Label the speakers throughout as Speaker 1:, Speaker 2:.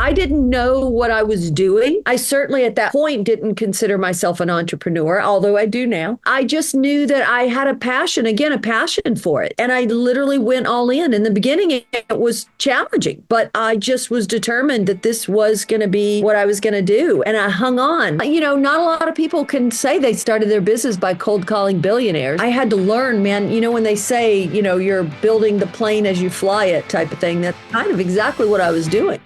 Speaker 1: I didn't know what I was doing. I certainly at that point didn't consider myself an entrepreneur, although I do now. I just knew that I had a passion, again, a passion for it. And I literally went all in. In the beginning, it was challenging, but I just was determined that this was going to be what I was going to do. And I hung on. You know, not a lot of people can say they started their business by cold calling billionaires. I had to learn, man, you know, when they say, you know, you're building the plane as you fly it type of thing, that's kind of exactly what I was doing.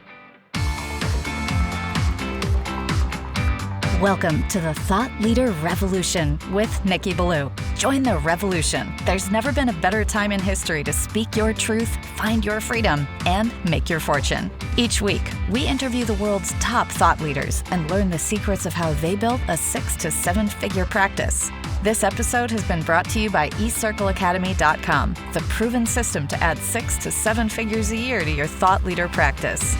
Speaker 2: Welcome to the Thought Leader Revolution with Nikki Ballou. Join the revolution. There's never been a better time in history to speak your truth, find your freedom, and make your fortune. Each week, we interview the world's top thought leaders and learn the secrets of how they built a 6 to 7 figure practice. This episode has been brought to you by eCircleacademy.com, the proven system to add 6 to 7 figures a year to your thought leader practice.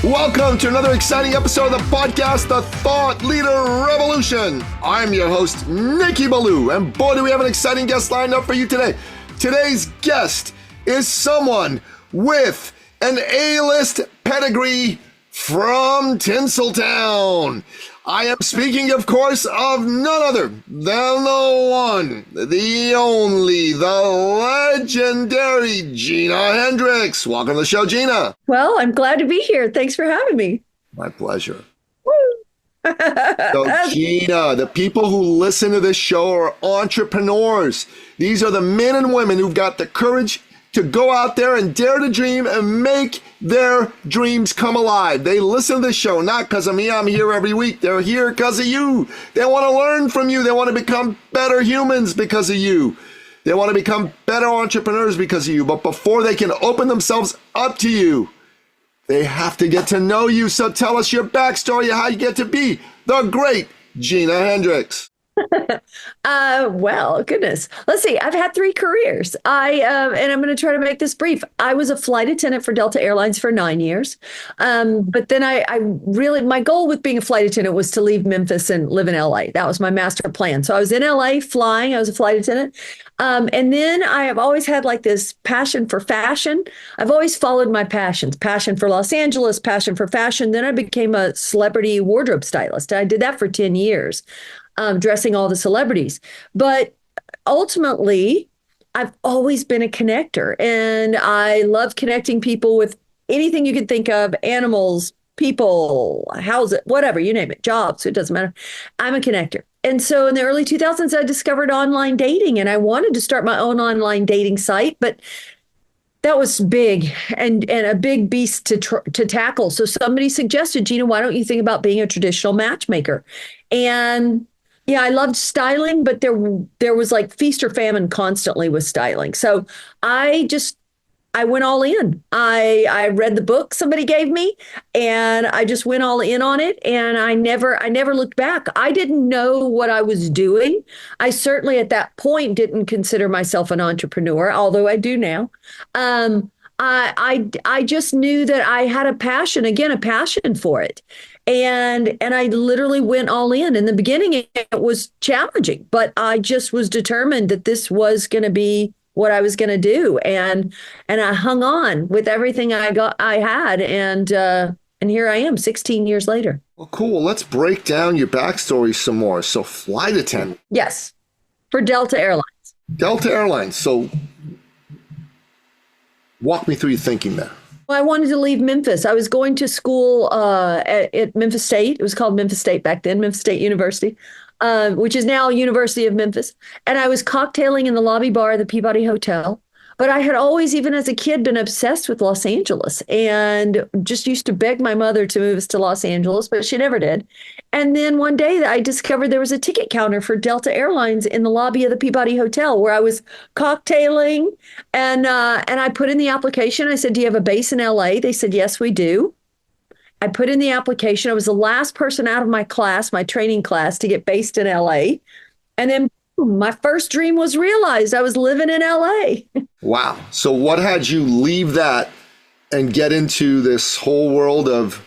Speaker 3: Welcome to another exciting episode of the podcast, The Thought Leader Revolution. I'm your host, Nikki Ballou, and boy, do we have an exciting guest lined up for you today. Today's guest is someone with an A-list pedigree from Tinseltown. I am speaking, of course, of none other than the one, the only, the legendary Gina Hendrix. Welcome to the show, Gina.
Speaker 1: Well, I'm glad to be here. Thanks for having me.
Speaker 3: My pleasure. So, Gina, the people who listen to this show are entrepreneurs. These are the men and women who've got the courage to go out there and dare to dream and make their dreams come alive. They listen to this show, not because of me. I'm here every week. They're here because of you. They want to learn from you. They want to become better humans because of you. They want to become better entrepreneurs because of you. But before they can open themselves up to you, they have to get to know you. So tell us your backstory, how you get to be the great Gina Hendrix.
Speaker 1: Well, goodness. Let's see. I've had 3 careers. And I'm going to try to make this brief. I was a flight attendant for Delta Airlines for 9 years. But then I really, my goal with being a flight attendant was to leave Memphis and live in LA. That was my master plan. So I was in LA flying. I was a flight attendant. And then I have always had like this passion for fashion. I've always followed my passions, passion for Los Angeles, passion for fashion. Then I became a celebrity wardrobe stylist. I did that for 10 years. Dressing all the celebrities. But ultimately, I've always been a connector, and I love connecting people with anything you can think of, animals, people, houses, whatever, you name it, jobs, it doesn't matter. I'm a connector. And so in the early 2000s, I discovered online dating, and I wanted to start my own online dating site, but that was big and a big beast to tackle. So somebody suggested, Gina, why don't you think about being a traditional matchmaker? And yeah, I loved styling, but there was like feast or famine constantly with styling. So I went all in. I read the book somebody gave me, and I just went all in on it. And I never looked back. I didn't know what I was doing. I certainly at that point didn't consider myself an entrepreneur, although I do now. I just knew that I had a passion, again, a passion for it. And I literally went all in. In the beginning, it was challenging, but I just was determined that this was going to be what I was going to do. And I hung on with everything I had. And here I am 16 years later.
Speaker 3: Well, cool. Let's break down your backstory some more. So flight attendant.
Speaker 1: Yes. For Delta Airlines.
Speaker 3: Delta Airlines. So walk me through your thinking there.
Speaker 1: I wanted to leave Memphis. I was going to school at Memphis State. It was called Memphis State back then, Memphis State University, which is now University of Memphis. And I was cocktailing in the lobby bar of the Peabody Hotel. But I had always, even as a kid, been obsessed with Los Angeles and just used to beg my mother to move us to Los Angeles, but she never did. And then one day I discovered there was a ticket counter for Delta Airlines in the lobby of the Peabody Hotel where I was cocktailing. And I put in the application. I said, do you have a base in LA? They said, yes, we do. I put in the application. I was the last person out of my class, my training class, to get based in LA. And then my first dream was realized. I was living in LA.
Speaker 3: Wow. So what had you leave that and get into this whole world of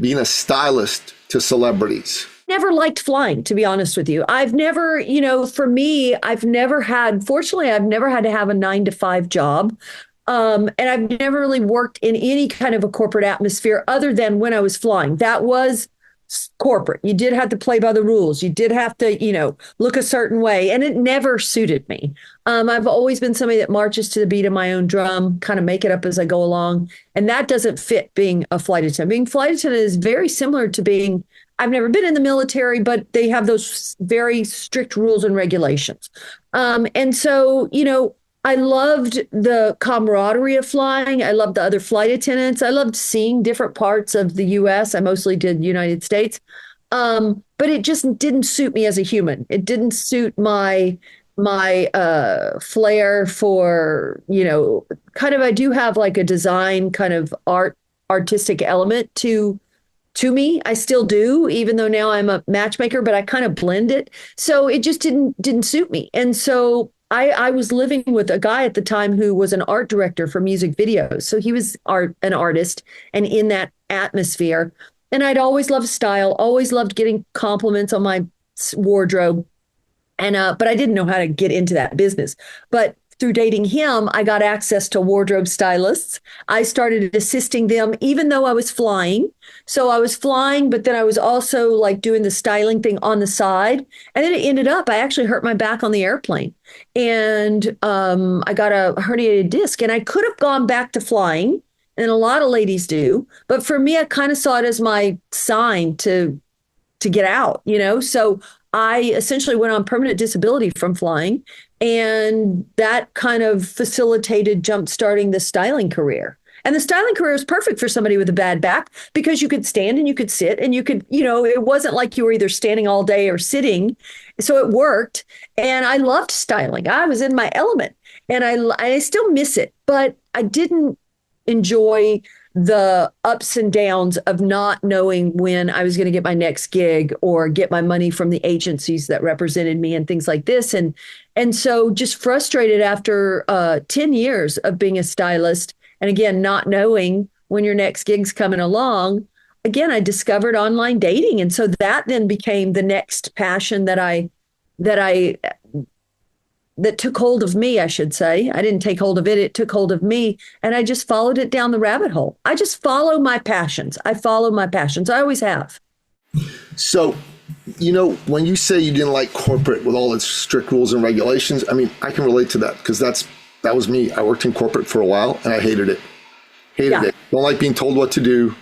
Speaker 3: being a stylist to celebrities?
Speaker 1: Never liked flying, to be honest with you. I've never, for me, fortunately, I've never had to have a 9-to-5 job. And I've never really worked in any kind of a corporate atmosphere other than when I was flying. That was corporate. You did have to play by the rules. You did have to, look a certain way. And it never suited me. I've always been somebody that marches to the beat of my own drum, kind of make it up as I go along. And that doesn't fit being a flight attendant. Being flight attendant is very similar to being, I've never been in the military, but they have those very strict rules and regulations. And so, I loved the camaraderie of flying. I loved the other flight attendants. I loved seeing different parts of the US. I mostly did United States. But it just didn't suit me as a human. It didn't suit my flair for, kind of, I do have like a design kind of artistic element to me. I still do, even though now I'm a matchmaker, but I kind of blend it. So it just didn't suit me. And so I was living with a guy at the time who was an art director for music videos. So he was an artist and in that atmosphere. And I'd always loved style, always loved getting compliments on my wardrobe. And but I didn't know how to get into that business. But through dating him, I got access to wardrobe stylists. I started assisting them, even though I was flying. So I was flying, but then I was also like doing the styling thing on the side. And then it ended up, I actually hurt my back on the airplane. And I got a herniated disc. And I could have gone back to flying. And a lot of ladies do. But for me, I kind of saw it as my sign to get out, So I essentially went on permanent disability from flying. And that kind of facilitated jump starting the styling career. And the styling career is perfect for somebody with a bad back because you could stand and you could sit and you could, it wasn't like you were either standing all day or sitting. So it worked. And I loved styling. I was in my element and I still miss it, but I didn't enjoy the ups and downs of not knowing when I was going to get my next gig or get my money from the agencies that represented me and things like this. And so just frustrated after 10 years of being a stylist. And again, not knowing when your next gig's coming along. Again, I discovered online dating. And so that then became the next passion that took hold of me, I should say. I didn't take hold of it. It took hold of me. And I just followed it down the rabbit hole. I just follow my passions. I always have.
Speaker 3: So, when you say you didn't like corporate with all its strict rules and regulations, I mean, I can relate to that because that was me. I worked in corporate for a while and I hated it. It. Don't like being told what to do.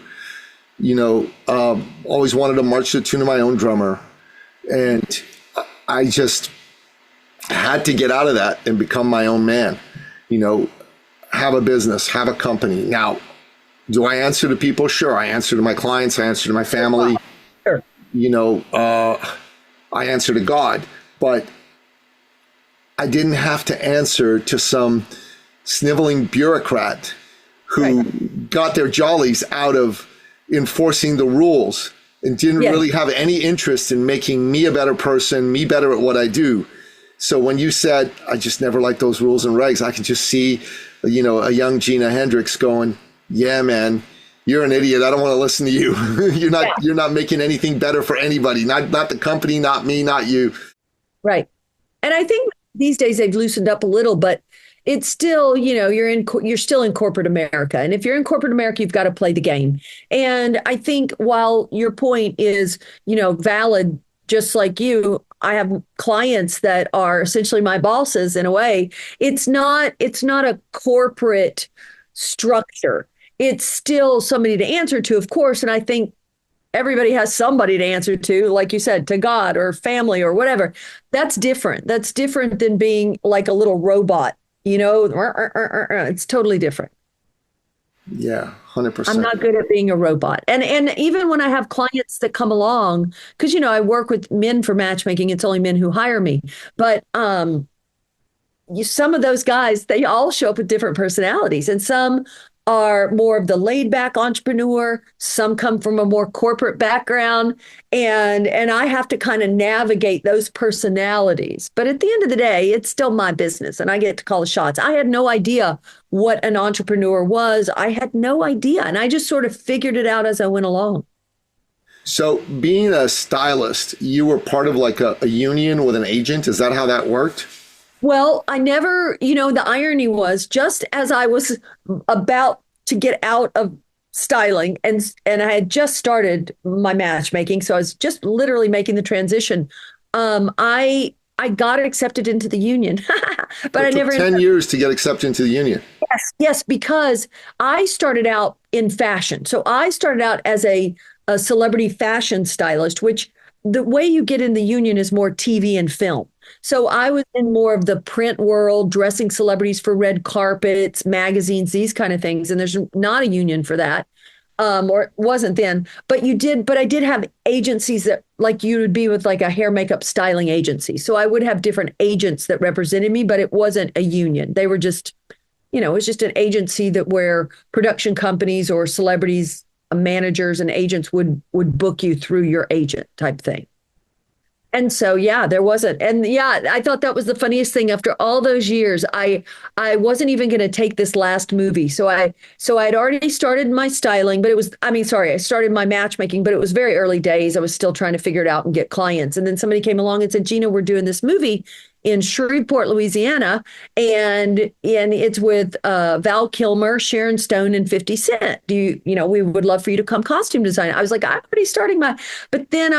Speaker 3: Always wanted to march to the tune of my own drummer. And I just had to get out of that and become my own man, have a business, have a company. Now, do I answer to people? Sure. I answer to my clients. I answer to my family.
Speaker 1: Sure.
Speaker 3: I answer to God, but I didn't have to answer to some sniveling bureaucrat who got their jollies out of enforcing the rules and didn't really have any interest in making me a better person, me better at what I do. So when you said, I just never liked those rules and regs, I can just see, a young Gina Hendrix going, yeah, man, you're an idiot. I don't want to listen to you. You're not making anything better for anybody. Not the company, not me, not you.
Speaker 1: Right. And I think these days they've loosened up a little, but it's still, you're still in corporate America. And if you're in corporate America, you've got to play the game. And I think while your point is, valid, just like you, I have clients that are essentially my bosses in a way. It's not a corporate structure. It's still somebody to answer to, of course. And I think everybody has somebody to answer to, like you said, to God or family or whatever. That's different. That's different than being like a little robot, it's totally different.
Speaker 3: Yeah, 100%.
Speaker 1: I'm not good at being a robot. And even when I have clients that come along, because, I work with men for matchmaking, it's only men who hire me. But some of those guys, they all show up with different personalities. And some are more of the laid back entrepreneur. Some come from a more corporate background. And I have to kind of navigate those personalities. But at the end of the day, it's still my business and I get to call the shots. I had no idea what an entrepreneur was. I had no idea. And I just sort of figured it out as I went along.
Speaker 3: So being a stylist, you were part of like a union with an agent. Is that how that worked?
Speaker 1: Well, I never, the irony was just as I was about to get out of styling and I had just started my matchmaking, so I was just literally making the transition. I got accepted into the union, but I
Speaker 3: It took
Speaker 1: never
Speaker 3: 10 years to get accepted into the union.
Speaker 1: Yes, because I started out in fashion. So I started out as a celebrity fashion stylist, which the way you get in the union is more TV and film. So I was in more of the print world, dressing celebrities for red carpets, magazines, these kind of things. And there's not a union for that. Or it wasn't then, but I did have agencies that like you would be with like a hair makeup styling agency. So I would have different agents that represented me, but it wasn't a union. They were just, it was just an agency that where production companies or celebrities, managers and agents would book you through your agent type thing. And so, yeah, there wasn't. And yeah, I thought that was the funniest thing. After all those years, I wasn't even going to take this last movie. So I'd already started my styling, but I started my matchmaking, but it was very early days. I was still trying to figure it out and get clients. And then somebody came along and said, Gina, we're doing this movie in Shreveport, Louisiana, and it's with Val Kilmer, Sharon Stone, and 50 Cent. We would love for you to come costume design. I was like, I'm already starting but then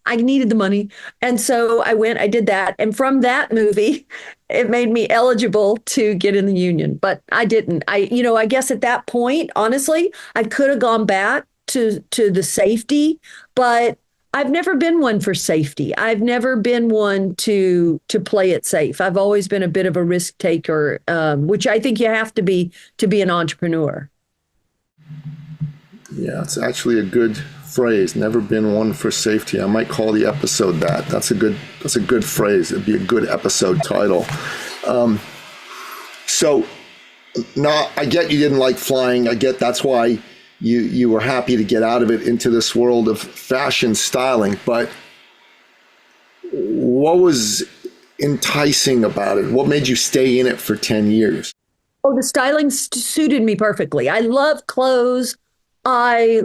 Speaker 1: I needed the money. And so I did that. And from that movie, it made me eligible to get in the union, but I didn't. I guess at that point, honestly, I could have gone back to the safety, but I've never been one for safety. I've never been one to play it safe. I've always been a bit of a risk taker, which I think you have to be an entrepreneur.
Speaker 3: Yeah, it's actually a good phrase. Never been one for safety. I might call the episode that. That's a good phrase. It'd be a good episode title. So now I get you didn't like flying. I get that's why you were happy to get out of it into this world of fashion styling. But what was enticing about it? What made you stay in it for 10 years?
Speaker 1: Oh, the styling suited me perfectly. I love clothes. I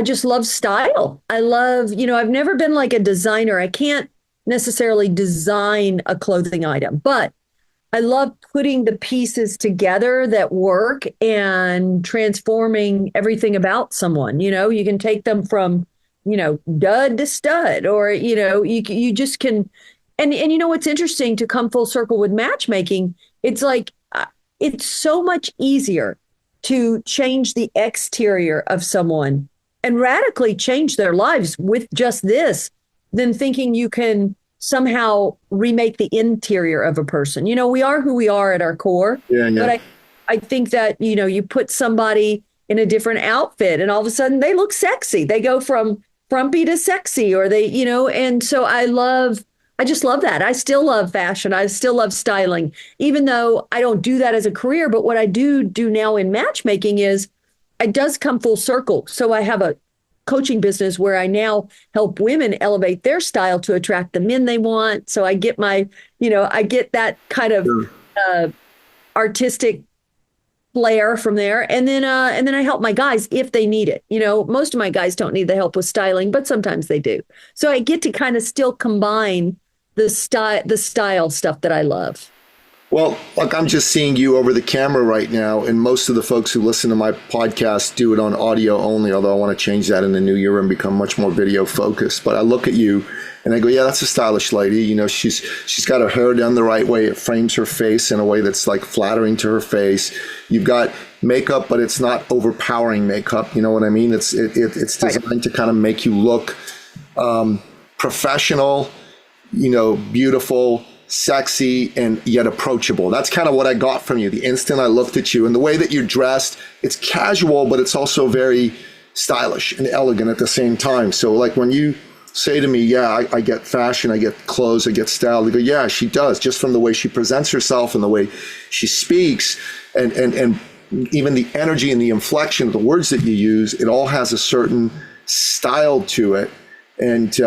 Speaker 1: just love style. I've never been like a designer. I can't necessarily design a clothing item, but I love putting the pieces together that work and transforming everything about someone. You can take them from, dud to stud, or, you just can. And what's interesting to come full circle with matchmaking, it's like, it's so much easier to change the exterior of someone and radically change their lives with just this than thinking you can somehow remake the interior of a person. We are who we are at our core.
Speaker 3: Yeah.
Speaker 1: But I think that, you put somebody in a different outfit and all of a sudden they look sexy. They go from frumpy to sexy, or they, and so I just love that. I still love fashion. I still love styling, even though I don't do that as a career. But what I do now in matchmaking is it does come full circle. So I have a coaching business where I now help women elevate their style to attract the men they want. So I get I get that kind of artistic flair from there. And then I help my guys if they need it. Most of my guys don't need the help with styling, but sometimes they do. So I get to kind of still combine the style stuff that I love.
Speaker 3: Well, look, I'm just seeing you over the camera right now, and most of the folks who listen to my podcast do it on audio only, although I want to change that in the new year and become much more video focused. But I look at you and I go, yeah, that's a stylish lady. She's got her hair done the right way. It frames her face in a way that's like flattering to her face. You've got makeup, but it's not overpowering makeup. You know what I mean? It's designed to kind of make you look professional, beautiful, sexy, and yet approachable. That's kind of what I got from you the instant I looked at you. And the way that you're dressed, it's casual, but it's also very stylish and elegant at the same time. So like when you say to me, yeah, I get fashion, I get clothes, I get style, they go, yeah, she does, just from the way she presents herself and the way she speaks and even the energy and the inflection of the words that you use, it all has a certain style to it. And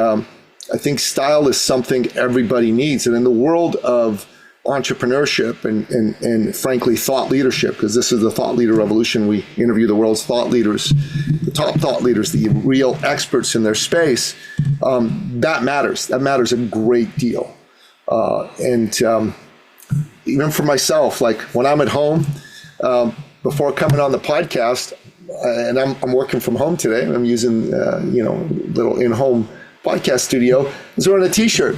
Speaker 3: I think style is something everybody needs. And in the world of entrepreneurship and frankly, thought leadership, because this is the thought leader revolution, we interview the world's thought leaders, the top thought leaders, the real experts in their space, that matters. That matters a great deal. And even for myself, like when I'm at home, before coming on the podcast, and I'm working from home today, I'm using, little in-home podcast studio, I was wearing a t-shirt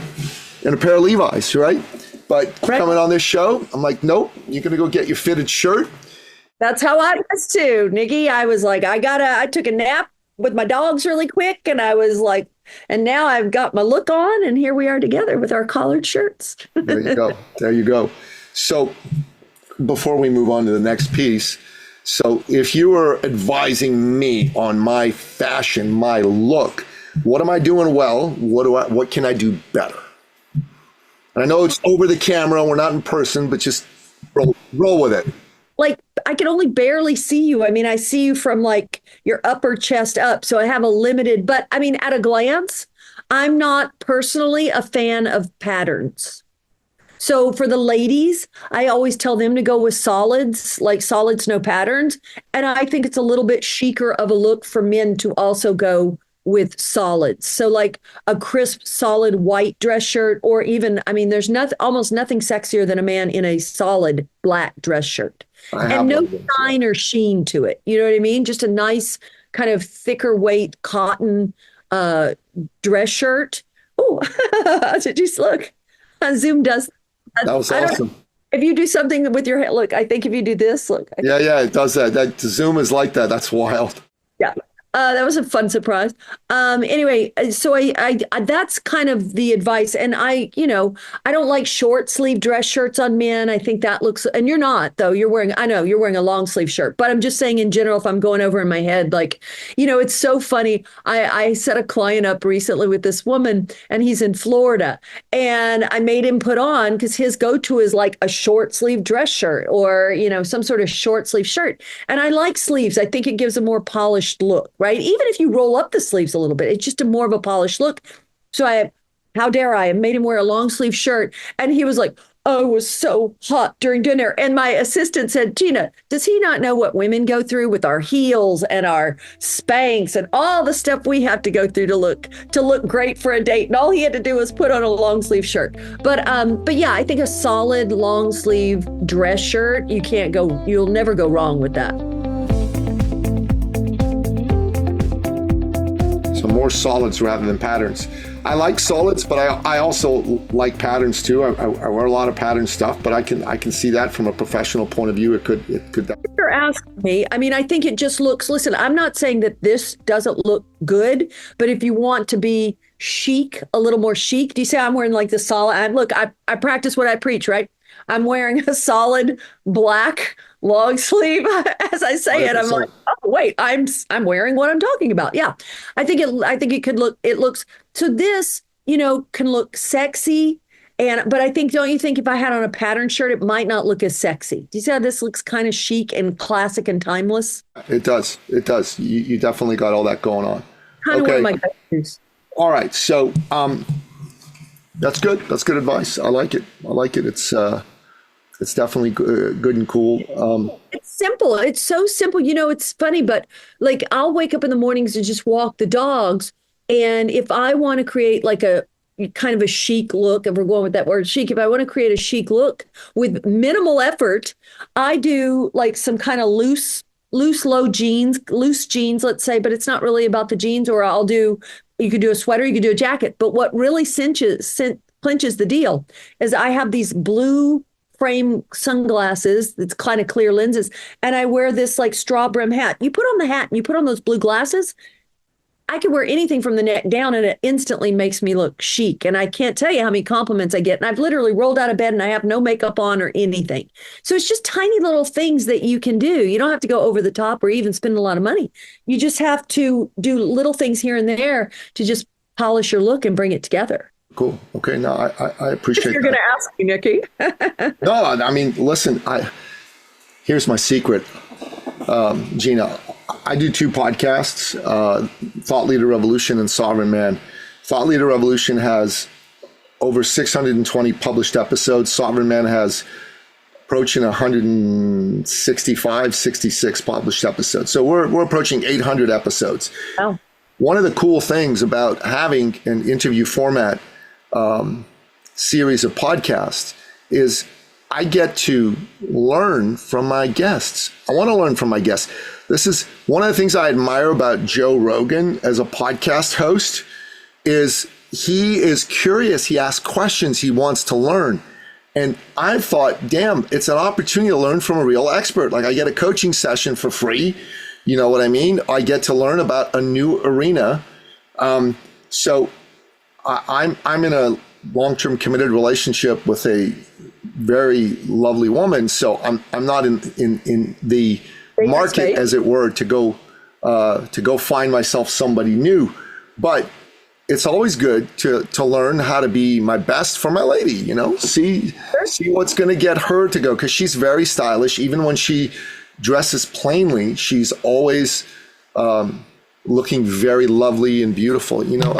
Speaker 3: and a pair of Levi's, right? But coming on this show, I'm like, nope, you're going to go get your fitted shirt.
Speaker 1: That's how I was too, Nikki. I was like, I took a nap with my dogs really quick, and I was like, and now I've got my look on, and here we are together with our collared shirts.
Speaker 3: There you go. There you go. So before we move on to the next piece, so if you were advising me on my fashion, my look, what am I doing well? What can I do better? And I know it's over the camera, we're not in person, but just roll with it.
Speaker 1: Like, I can only barely see you. I mean, I see you from like your upper chest up. So I have a limited, but I mean, at a glance, I'm not personally a fan of patterns. So for the ladies, I always tell them to go with solids, like solids, no patterns. And I think it's a little bit chicer of a look for men to also go with solids. So like a crisp, solid white dress shirt, or even, I mean, there's almost nothing sexier than a man in a solid black dress shirt. And no shine or sheen to it. You know what I mean? Just a nice kind of thicker weight cotton dress shirt. Oh, did you look? Zoom does.
Speaker 3: That was awesome.
Speaker 1: If you do something with your head, look, I think if you do this, look.
Speaker 3: Yeah, it does that. That Zoom is like that. That's wild.
Speaker 1: Yeah. That was a fun surprise. Anyway, so I that's kind of the advice. And I don't like short sleeve dress shirts on men. I think that looks, and you're not, though. I know you're wearing a long sleeve shirt, but I'm just saying in general, if I'm going over in my head, like, it's so funny. I set a client up recently with this woman, and he's in Florida, and I made him put on, because his go-to is like a short sleeve dress shirt or, some sort of short sleeve shirt. And I like sleeves. I think it gives a more polished look, right? Even if you roll up the sleeves a little bit, it's just a more of a polished look. So I made him wear a long sleeve shirt. And he was like, oh, it was so hot during dinner. And my assistant said, Gina, does he not know what women go through with our heels and our Spanx and all the stuff we have to go through to look great for a date? And all he had to do was put on a long sleeve shirt. But yeah, I think a solid long sleeve dress shirt, you'll never go wrong with that.
Speaker 3: So more solids rather than patterns. I like solids, but I also like patterns too. I wear a lot of pattern stuff, but I can see that from a professional point of view. It could.
Speaker 1: You're asking me. I mean, I think it just looks. Listen, I'm not saying that this doesn't look good, but if you want to be chic, a little more chic, do you say I'm wearing like the solid? Look, I practice what I preach, right? I'm wearing a solid black long sleeve as I say 100%. It. I'm like, oh wait, I'm wearing what I'm talking about. Yeah. I think it looks, so this, can look sexy. But I think, don't you think if I had on a pattern shirt, it might not look as sexy? Do you see how this looks kind of chic and classic and timeless?
Speaker 3: It does. You definitely got all that going on.
Speaker 1: Kind of one of my go-tos.
Speaker 3: All right. So, that's good. That's good advice. I like it. It's definitely good and cool.
Speaker 1: It's simple. It's so simple. It's funny, but like I'll wake up in the mornings and just walk the dogs. And if I want to create like a kind of a chic look, if we're going with that word chic, if I want to create a chic look with minimal effort, I do like some kind of loose jeans, let's say, but it's not really about the jeans. Or you could do a sweater, you could do a jacket. But what really clinches the deal is I have these blue frame sunglasses. It's kind of clear lenses. And I wear this like straw brim hat. You put on the hat and you put on those blue glasses, I can wear anything from the neck down and it instantly makes me look chic. And I can't tell you how many compliments I get. And I've literally rolled out of bed and I have no makeup on or anything. So it's just tiny little things that you can do. You don't have to go over the top or even spend a lot of money. You just have to do little things here and there to just polish your look and bring it together.
Speaker 3: Cool. Okay. No, I appreciate
Speaker 1: You're going to ask me, Nikki.
Speaker 3: No, I mean, listen, here's my secret. Gina, I do two podcasts, Thought Leader Revolution and Sovereign Man. Thought Leader Revolution has over 620 published episodes. Sovereign Man has approaching 165, 66 published episodes. So we're approaching 800 episodes.
Speaker 1: Wow. One
Speaker 3: of the cool things about having an interview format series of podcasts is I get to learn from my guests. I want to learn from my guests. This is one of the things I admire about Joe Rogan as a podcast host is he is curious. He asks questions. He wants to learn. And I thought, damn, it's an opportunity to learn from a real expert. Like I get a coaching session for free. You know what I mean? I get to learn about a new arena. So I'm in a long-term committed relationship with a very lovely woman. So I'm not in the market, as it were, to go find myself somebody new. But it's always good to learn how to be my best for my lady, you know, see what's going to get her to go. Because she's very stylish. Even when she dresses plainly, she's always looking very lovely and beautiful. You know,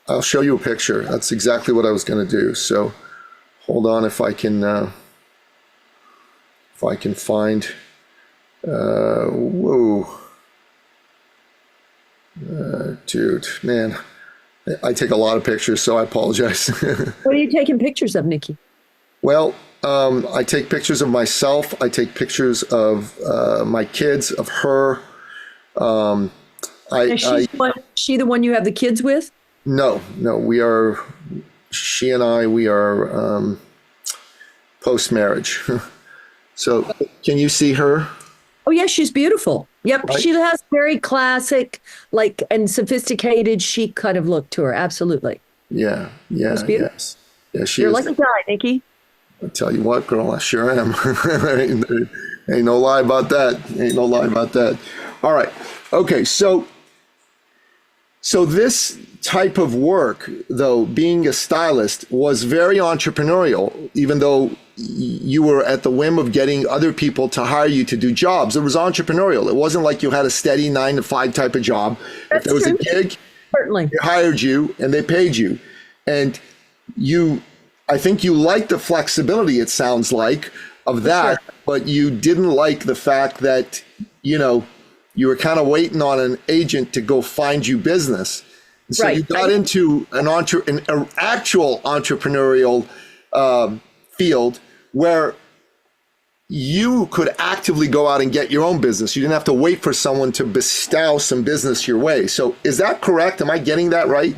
Speaker 3: I'll show you a picture. That's exactly what I was going to do. So hold on, if I can find, whoa. Dude, man, I take a lot of pictures, so I apologize.
Speaker 1: What are you taking pictures of, Nikki?
Speaker 3: Well, I take pictures of myself. I take pictures of my kids, of her.
Speaker 1: Is she the one you have the kids with?
Speaker 3: No, she and I, we are post-marriage. So can you see her?
Speaker 1: Oh, yes, she's beautiful. Yep,
Speaker 3: right?
Speaker 1: She has very classic, and sophisticated, chic kind of look to her. Absolutely.
Speaker 3: Yeah, yes. Yeah,
Speaker 1: You're like a guy, Nikki.
Speaker 3: I tell you what, girl, I sure am. Ain't no lie about that. All right. Okay, so this type of work, though, being a stylist, was very entrepreneurial, even though you were at the whim of getting other people to hire you to do jobs. It was entrepreneurial. It wasn't like you had a steady 9-to-5 type of job.
Speaker 1: That's
Speaker 3: if there was
Speaker 1: true.
Speaker 3: a gig,
Speaker 1: Certainly.
Speaker 3: they hired you and they paid you. And I think you liked the flexibility, it sounds like, of that, sure. But you didn't like the fact that, you were kind of waiting on an agent to go find you business. So right. You got into an actual entrepreneurial field where you could actively go out and get your own business. You didn't have to wait for someone to bestow some business your way. So is that correct? Am I getting that right?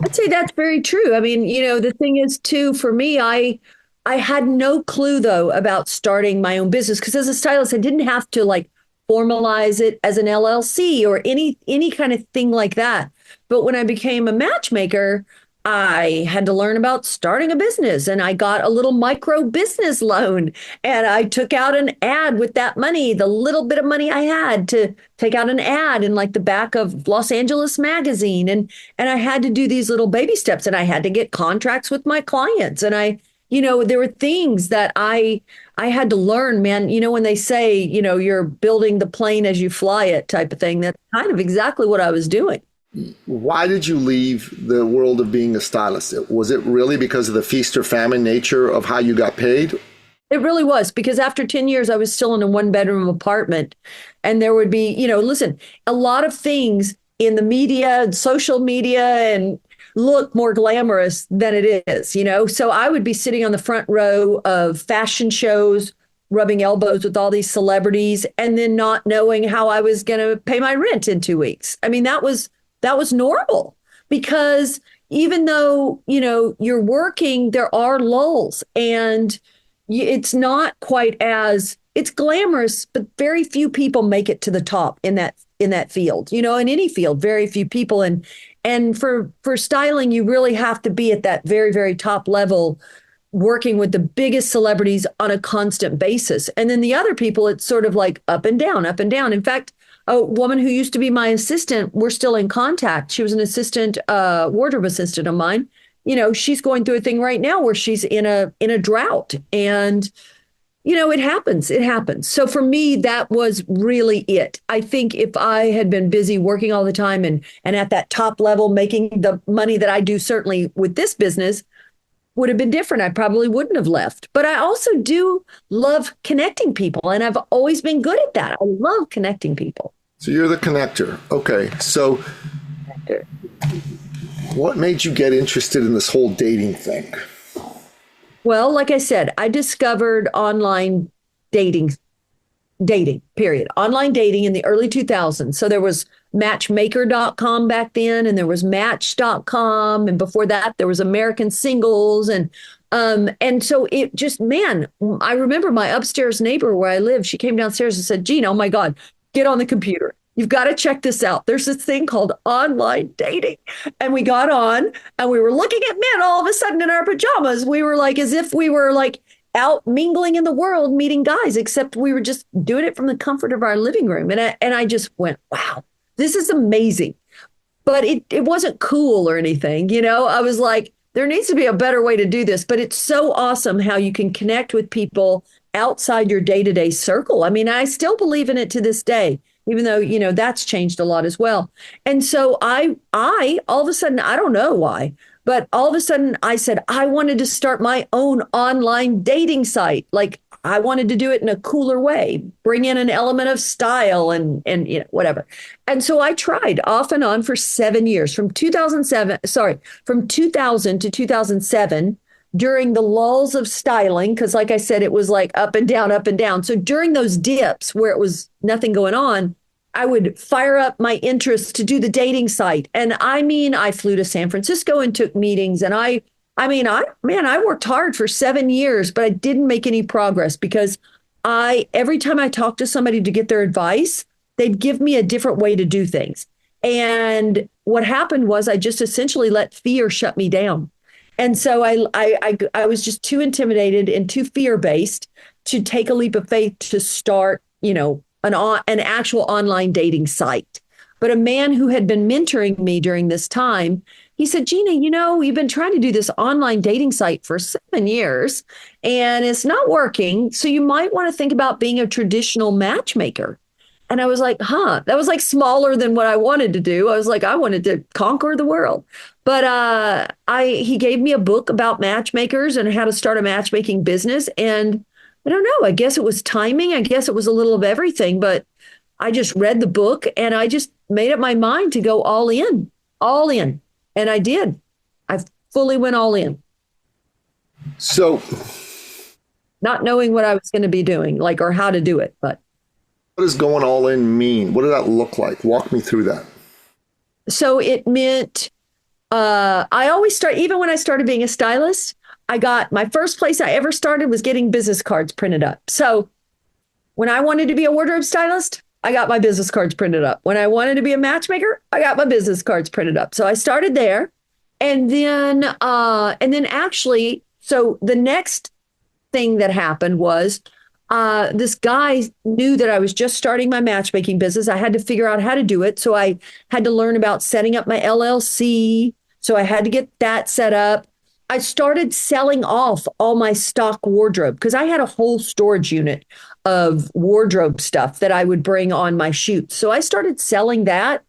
Speaker 1: I'd say that's very true. I mean, the thing is too, for me, I had no clue though about starting my own business, because as a stylist, I didn't have to formalize it as an LLC or any kind of thing like that. But when I became a matchmaker, I had to learn about starting a business, and I got a little micro business loan, and I took out an ad with that money, the little bit of money I had, to take out an ad in the back of Los Angeles magazine. And I had to do these little baby steps, and I had to get contracts with my clients. And there were things that I had to learn, man. When they say, you're building the plane as you fly it type of thing, that's kind of exactly what I was doing.
Speaker 3: Why did you leave the world of being a stylist? Was it really because of the feast or famine nature of how you got paid?
Speaker 1: It really was, because after 10 years, I was still in a 1-bedroom apartment, and there would be, listen, a lot of things in the media and social media and look more glamorous than it is, So I would be sitting on the front row of fashion shows, rubbing elbows with all these celebrities, and then not knowing how I was going to pay my rent in 2 weeks. I mean, that was normal, because even though, you're working, there are lulls, and it's not quite it's glamorous, but very few people make it to the top in that field, in any field, very few people. And for styling, you really have to be at that very, very top level, working with the biggest celebrities on a constant basis. And then the other people, it's sort of up and down, up and down. In fact, a woman who used to be my assistant, we're still in contact. She was an assistant, wardrobe assistant of mine. She's going through a thing right now where she's in a drought, and, it happens. So for me, that was really it. I think if I had been busy working all the time and at that top level, making the money that I do, certainly with this business, would have been different. I probably wouldn't have left. But I also do love connecting people, and I've always been good at that. I love connecting people.
Speaker 3: So you're the connector. Okay. So What made you get interested in this whole dating thing?
Speaker 1: Well, like I said, I discovered online dating, period. Online dating in the early 2000s. So there was matchmaker.com back then, and there was match.com. And before that, there was American Singles. And so it just, man, I remember my upstairs neighbor where I live. She came downstairs and said, Gina, oh my God, get on the computer. You've got to check this out. There's this thing called online dating. And we got on and we were looking at men all of a sudden in our pajamas. We were like, as if we were like out mingling in the world, meeting guys, except we were just doing it from the comfort of our living room. And I just went, wow, this is amazing. But it wasn't cool or anything. You know, I was like, there needs to be a better way to do this. But it's so awesome how you can connect with people outside your day-to-day circle. I mean, I still believe in it to this day, even though, you know, that's changed a lot as well. And so I all of a sudden, I don't know why, but all of a sudden I said, I wanted to start my own online dating site. Like I wanted to do it in a cooler way, bring in an element of style and you know, whatever. And so I tried off and on for 7 years, from 2000 to 2007, during the lulls of styling, because like I said, it was like up and down, up and down. So during those dips where it was nothing going on, I would fire up my interest to do the dating site. And I mean, I flew to San Francisco and took meetings. And I worked hard for 7 years, but I didn't make any progress because every time I talked to somebody to get their advice, they'd give me a different way to do things. And what happened was I just essentially let fear shut me down. And so I was just too intimidated and too fear-based to take a leap of faith to start, you know, an actual online dating site. But a man who had been mentoring me during this time, he said, Gina, you know, you've been trying to do this online dating site for 7 years and it's not working. So you might want to think about being a traditional matchmaker. And I was like, that was like smaller than what I wanted to do. I was like, I wanted to conquer the world. But he gave me a book about matchmakers and how to start a matchmaking business. And I don't know, I guess it was timing. I guess it was a little of everything, but I just read the book and I just made up my mind to go all in. And I did. I fully went all in.
Speaker 3: So
Speaker 1: not knowing what I was going to be doing, like, or how to do it, but.
Speaker 3: What does going all in mean? What did that look like? Walk me through that.
Speaker 1: So it meant, I always start, even when I started being a stylist, I got my first place I ever started was getting business cards printed up. So when I wanted to be a wardrobe stylist, I got my business cards printed up. When I wanted to be a matchmaker, I got my business cards printed up. So I started there. And then actually, so the next thing that happened was this guy knew that I was just starting my matchmaking business. I had to figure out how to do it. So I had to learn about setting up my LLC. So I had to get that set up. I started selling off all my stock wardrobe because I had a whole storage unit of wardrobe stuff that I would bring on my shoots. So I started selling that.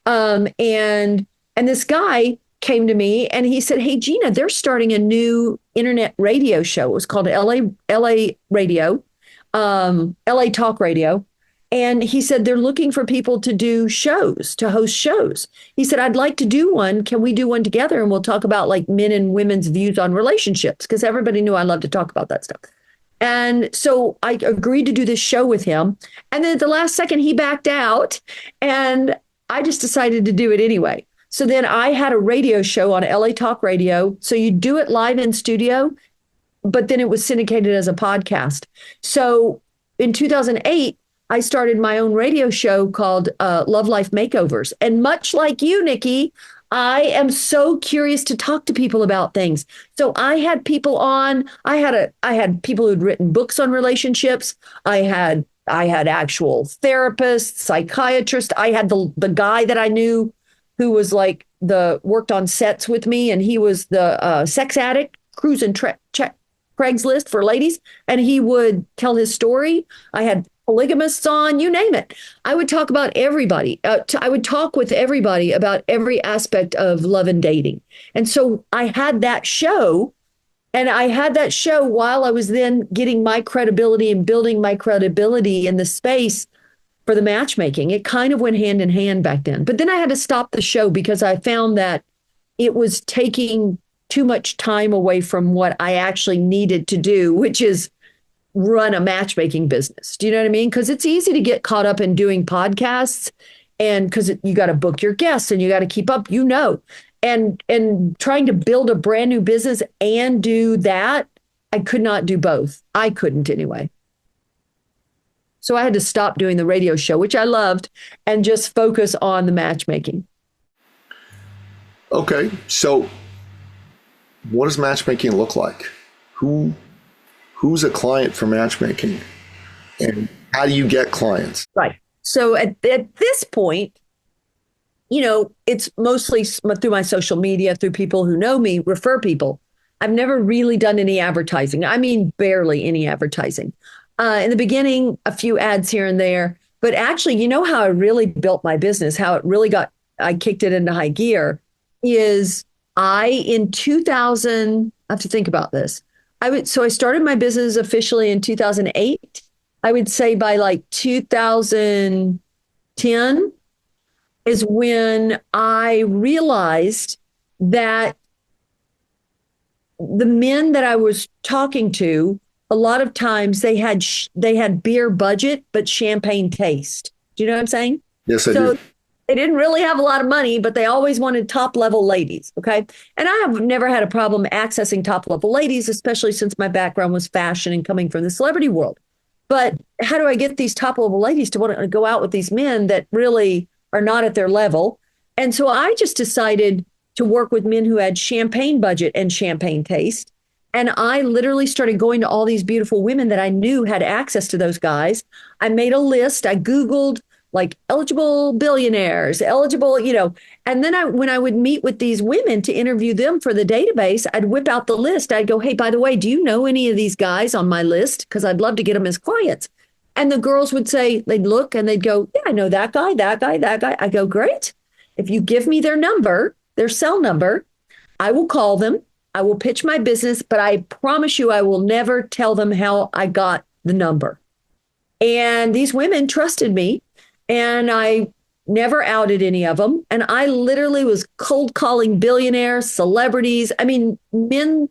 Speaker 1: And this guy came to me and he said, hey, Gina, they're starting a new internet radio show. It was called LA Radio, LA Talk Radio. And he said, they're looking for people to do shows, to host shows. He said, I'd like to do one. Can we do one together? And we'll talk about like men and women's views on relationships, because everybody knew I love to talk about that stuff. And so I agreed to do this show with him. And then at the last second, he backed out and I just decided to do it anyway. So then I had a radio show on LA Talk Radio. So you do it live in studio, but then it was syndicated as a podcast. So in 2008, I started my own radio show called Love Life Makeovers. And much like you, Nikki, I am so curious to talk to people about things. So I had people on. I had people who'd written books on relationships. I had actual therapists, psychiatrists. I had the guy that I knew who was like worked on sets with me, and he was the sex addict, cruising check Craigslist for ladies, and he would tell his story. I had polygamists on, you name it. I would talk about everybody. I would talk with everybody about every aspect of love and dating. And so I had that show, and I had that show while I was then getting my credibility and building my credibility in the space for the matchmaking. It kind of went hand in hand back then. But then I had to stop the show because I found that it was taking too much time away from what I actually needed to do, which is run a matchmaking business. Do you know what I mean? Because it's easy to get caught up in doing podcasts, and because you got to book your guests and you got to keep up, and trying to build a brand new business and do that, I could not do both. I couldn't anyway. So I had to stop doing the radio show, which I loved, and just focus on the matchmaking.
Speaker 3: Okay, so what does matchmaking look like? Who's a client for matchmaking, and how do you get clients?
Speaker 1: Right. So at this point, it's mostly through my social media, through people who know me, refer people. I've never really done any advertising. I mean, barely any advertising. In the beginning, a few ads here and there. But actually, how I really built my business, how it really I kicked it into high gear, is in 2000, I have to think about this. So I started my business officially in 2008. I would say by like 2010 is when I realized that the men that I was talking to, a lot of times they had beer budget, but champagne taste. Do you know what I'm saying?
Speaker 3: Yes, I do.
Speaker 1: They didn't really have a lot of money, but they always wanted top level ladies. Okay. And I have never had a problem accessing top level ladies, especially since my background was fashion and coming from the celebrity world. But how do I get these top level ladies to want to go out with these men that really are not at their level? And so I just decided to work with men who had champagne budget and champagne taste. And I literally started going to all these beautiful women that I knew had access to those guys. I made a list. I Googled like eligible billionaires, eligible, and then when I would meet with these women to interview them for the database, I'd whip out the list. I'd go, hey, by the way, do you know any of these guys on my list? Because I'd love to get them as clients. And the girls would say, they'd look and they'd go, yeah, I know that guy, that guy, that guy. I go, great. If you give me their number, their cell number, I will call them. I will pitch my business, but I promise you, I will never tell them how I got the number. And these women trusted me. And I never outed any of them. And I literally was cold calling billionaires, celebrities. I mean, men,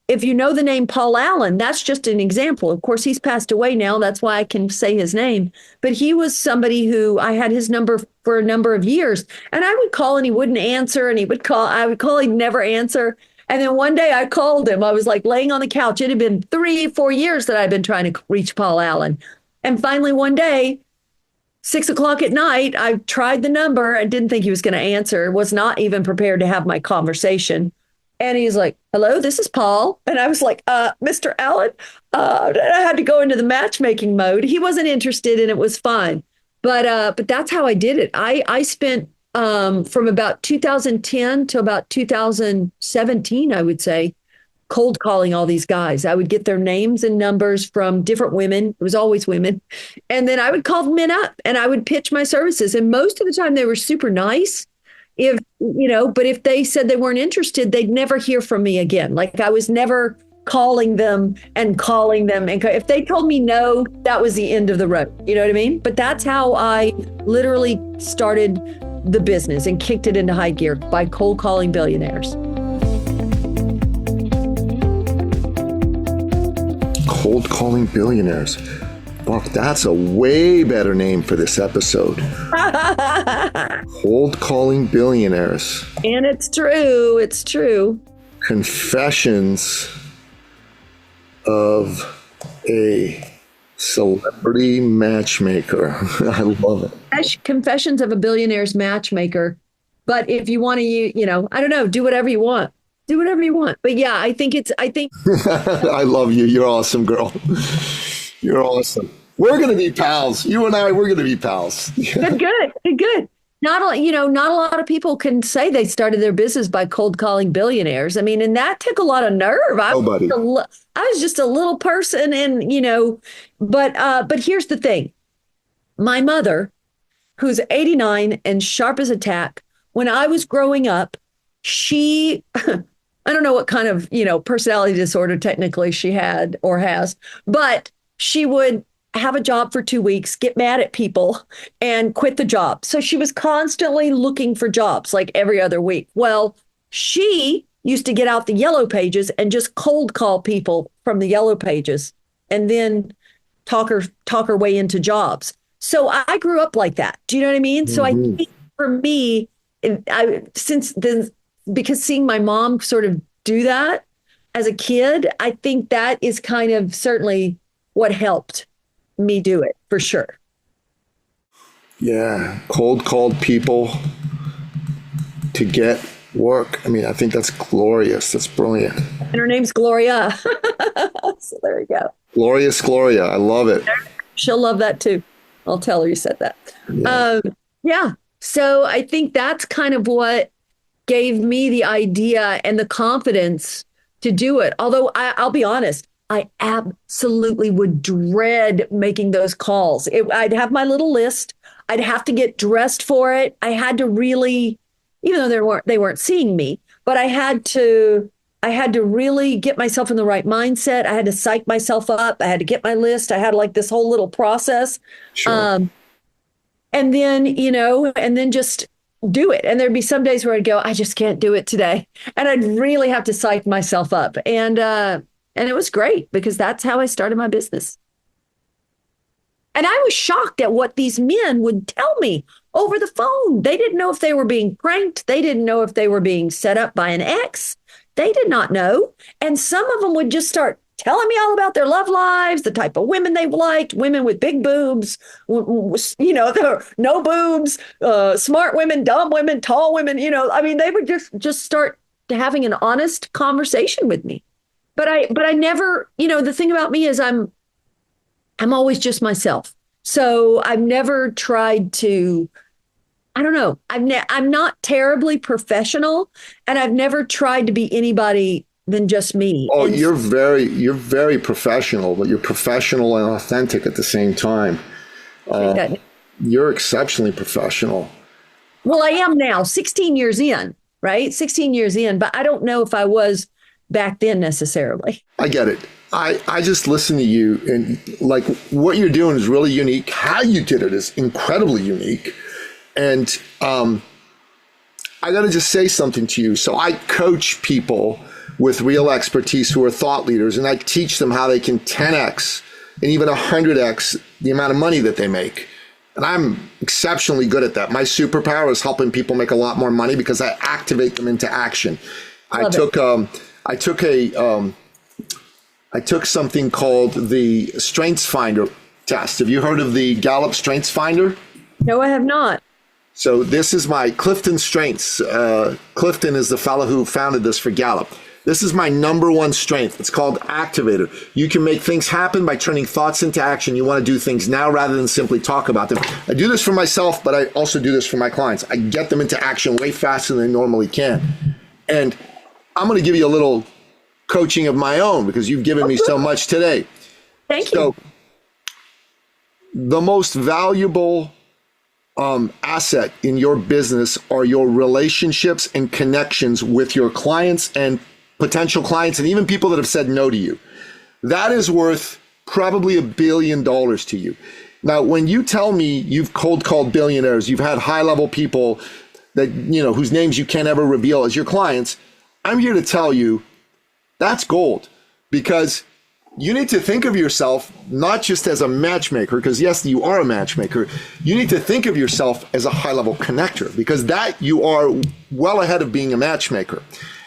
Speaker 1: if you know the name Paul Allen, that's just an example. Of course, he's passed away now. That's why I can say his name. But he was somebody who I had his number for a number of years. And I would call and he wouldn't answer. And I would call, he'd never answer. And then one day I called him. I was like laying on the couch. It had been 3-4 years that I'd been trying to reach Paul Allen. And finally, one day, 6:00 at night, I tried the number and didn't think he was going to answer, was not even prepared to have my conversation. And he's like, hello, this is Paul. And I was like, Mr. Allen, I had to go into the matchmaking mode. He wasn't interested and it was fine. But that's how I did it. I spent from about 2010 to about 2017, I would say, cold calling all these guys. I would get their names and numbers from different women. It was always women. And then I would call men up and I would pitch my services. And most of the time they were super nice. But if they said they weren't interested, they'd never hear from me again. Like I was never calling them. And if they told me no, that was the end of the road. You know what I mean? But that's how I literally started the business and kicked it into high gear by cold calling billionaires.
Speaker 3: Cold calling billionaires. Fuck, that's a way better name for this episode. Cold calling billionaires.
Speaker 1: And it's true. It's true.
Speaker 3: Confessions of a celebrity matchmaker. I love it.
Speaker 1: Confessions of a Billionaire's Matchmaker. But if you want to, I don't know, do whatever you want. Do whatever you want. But yeah, I think
Speaker 3: I love you. You're awesome, girl. You're awesome. We're going to be pals. You and I, we're going to be pals. Good.
Speaker 1: Not a lot of people can say they started their business by cold calling billionaires. I mean, and that took a lot of nerve.
Speaker 3: Nobody.
Speaker 1: I was just a little person and, but here's the thing. My mother, who's 89 and sharp as a tack, when I was growing up, she, I don't know what kind of, personality disorder technically she had or has, but she would have a job for 2 weeks, get mad at people and quit the job. So she was constantly looking for jobs like every other week. Well, She used to get out the yellow pages and just cold call people from the yellow pages and then talk her way into jobs. So I grew up like that. Do you know what I mean? So I think for me, since then, because seeing my mom sort of do that as a kid, I think that is kind of certainly what helped me do it for sure.
Speaker 3: Yeah, cold called people to get work. I mean, I think that's glorious. That's brilliant.
Speaker 1: And her name's Gloria. So there you go.
Speaker 3: Glorious Gloria. I love it.
Speaker 1: She'll love that too. I'll tell her you said that. Yeah. So I think that's kind of what gave me the idea and the confidence to do it. Although I'll be honest, I absolutely would dread making those calls. I'd have my little list. I'd have to get dressed for it. I had to really, even though they weren't seeing me, but I had to really get myself in the right mindset. I had to psych myself up. I had to get my list. I had like this whole little process.
Speaker 3: Sure.
Speaker 1: And then, and then just do it. And there'd be some days where I'd go, I just can't do it today. And I'd really have to psych myself up. And it was great because that's how I started my business. And I was shocked at what these men would tell me over the phone. They didn't know if they were being pranked. They didn't know if they were being set up by an ex. They did not know. And some of them would just start telling me all about their love lives, the type of women they've liked, women with big boobs, no boobs, smart women, dumb women, tall women, I mean, they would just start having an honest conversation with me. But I never, the thing about me is I'm always just myself. So I've never tried to, I don't know. I'm not terribly professional, and I've never tried to be anybody than just me.
Speaker 3: Oh, you're very professional, but you're professional and authentic at the same time. You're exceptionally professional.
Speaker 1: Well, I am now 16 years in, right? 16 years in, but I don't know if I was back then necessarily.
Speaker 3: I get it. I just listen to you, and like what you're doing is really unique. How you did it is incredibly unique. And I got to just say something to you. So I coach people with real expertise who are thought leaders, and I teach them how they can 10x and even 100x the amount of money that they make. And I'm exceptionally good at that. My superpower is helping people make a lot more money because I activate them into action. I took something called the Strengths Finder test. Have you heard of the Gallup Strengths Finder?
Speaker 1: No, I have not.
Speaker 3: So this is my Clifton Strengths. Clifton is the fellow who founded this for Gallup. This is my number one strength. It's called activator. You can make things happen by turning thoughts into action. You want to do things now rather than simply talk about them. I do this for myself, but I also do this for my clients. I get them into action way faster than they normally can. And I'm going to give you a little coaching of my own because you've given me so much today.
Speaker 1: Thank you.
Speaker 3: So the most valuable asset in your business are your relationships and connections with your clients and potential clients and even people that have said no to you. That is worth probably $1 billion to you. Now, when you tell me you've cold called billionaires, you've had high level people that, whose names you can't ever reveal as your clients, I'm here to tell you that's gold, because you need to think of yourself not just as a matchmaker, because yes, you are a matchmaker. You need to think of yourself as a high-level connector, because that you are well ahead of being a matchmaker.